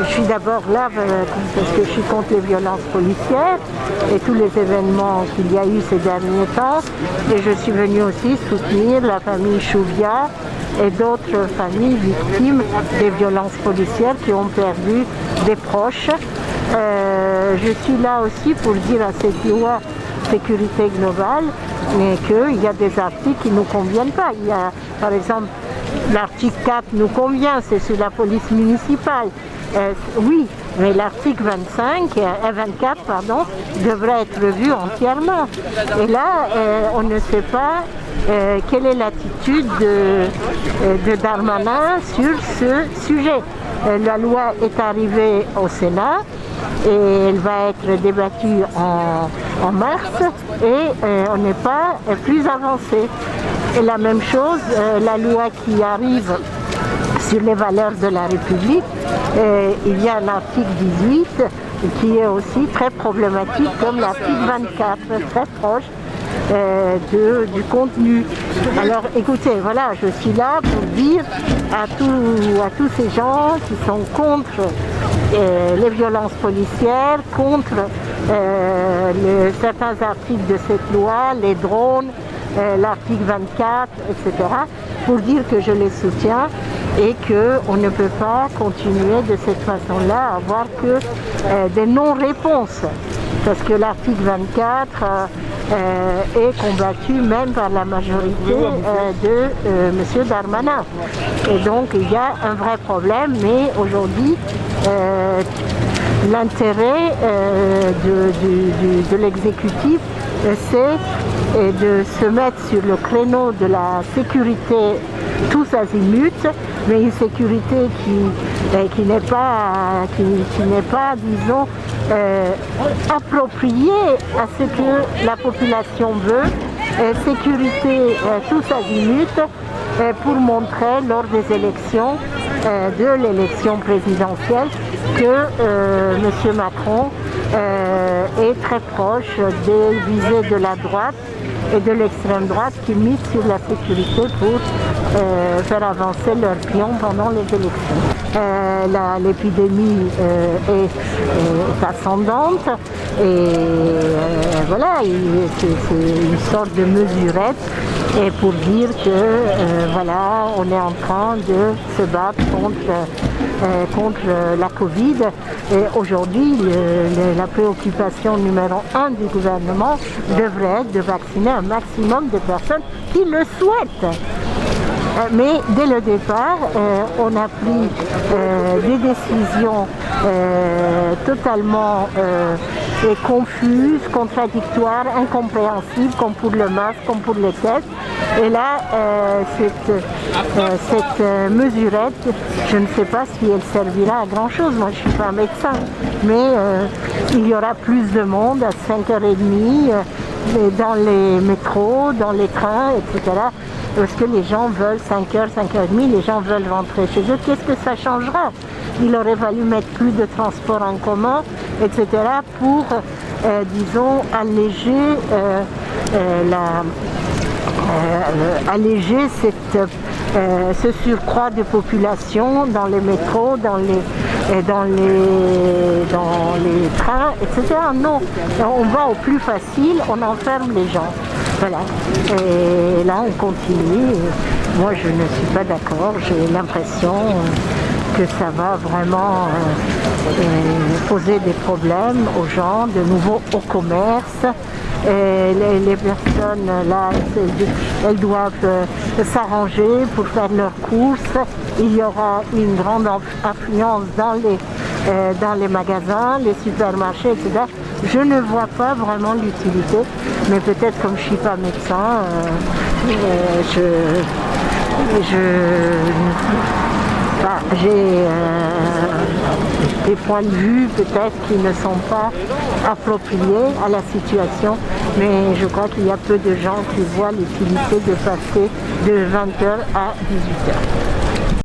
je suis d'abord là parce que je suis contre les violences policières et tous les événements qu'il y a eu ces derniers temps. Et je suis venue aussi soutenir la famille Chouvia et d'autres familles victimes des violences policières qui ont perdu des proches. Je suis là aussi pour dire à cette loi sécurité globale qu'il y a des articles qui ne nous conviennent pas. Il y a, par exemple, l'article 4 nous convient, c'est sur la police municipale. Oui, mais l'article 24 devrait être revu entièrement. Et là, on ne sait pas quelle est l'attitude de Darmanin sur ce sujet. La loi est arrivée au Sénat et elle va être débattue en mars et on n'est pas plus avancé. Et la même chose, la loi qui arrive sur les valeurs de la République, il y a l'article 18 qui est aussi très problématique comme l'article 24, très proche du contenu. Alors écoutez, voilà, je suis là pour dire à tous ces gens qui sont contre les violences policières, contre certains articles de cette loi, les drones, l'article 24, etc., pour dire que je les soutiens et qu'on ne peut pas continuer de cette façon-là à avoir que des non-réponses. Parce que l'article 24 est combattu même par la majorité de M. Darmanin. Et donc il y a un vrai problème, mais aujourd'hui, l'intérêt de l'exécutif, c'est de se mettre sur le créneau de la sécurité tous azimuts, mais une sécurité qui n'est pas, disons, appropriée à ce que la population veut. Sécurité tous azimuts pour montrer lors des élections, de l'élection présidentielle, que M. Macron est très proche des visées de la droite et de l'extrême droite qui misent sur la sécurité pour faire avancer leurs pions pendant les élections. L'épidémie est ascendante et voilà, c'est une sorte de mesurette et pour dire que voilà, on est en train de se battre contre la Covid. Et aujourd'hui, la préoccupation numéro 1 du gouvernement devrait être de vacciner un maximum de personnes qui le souhaitent. Mais dès le départ, on a pris des décisions totalement confuses, contradictoires, incompréhensibles, comme pour le masque, comme pour les tests. Et là, cette mesurette, je ne sais pas si elle servira à grand chose. Moi, je ne suis pas médecin, mais il y aura plus de monde à 5h30 dans les métros, dans les trains, etc. Parce que les gens veulent 5h, 5h30, les gens veulent rentrer chez eux. Qu'est-ce que ça changera? Il aurait fallu mettre plus de transports en commun, etc. pour, disons, alléger alléger ce surcroît de population dans les métros, dans les trains, etc. Non, on va au plus facile, on enferme les gens. Voilà. Et là, on continue. Moi, je ne suis pas d'accord. J'ai l'impression que ça va vraiment poser des problèmes aux gens, de nouveau au commerce. Et les personnes là, elles doivent s'arranger pour faire leurs courses. Il y aura une grande affluence dans les magasins, les supermarchés, etc. Je ne vois pas vraiment l'utilité, mais peut-être comme je ne suis pas médecin, j'ai des points de vue peut-être qui ne sont pas appropriés à la situation, mais je crois qu'il y a peu de gens qui voient l'utilité de passer de 20h à 18h.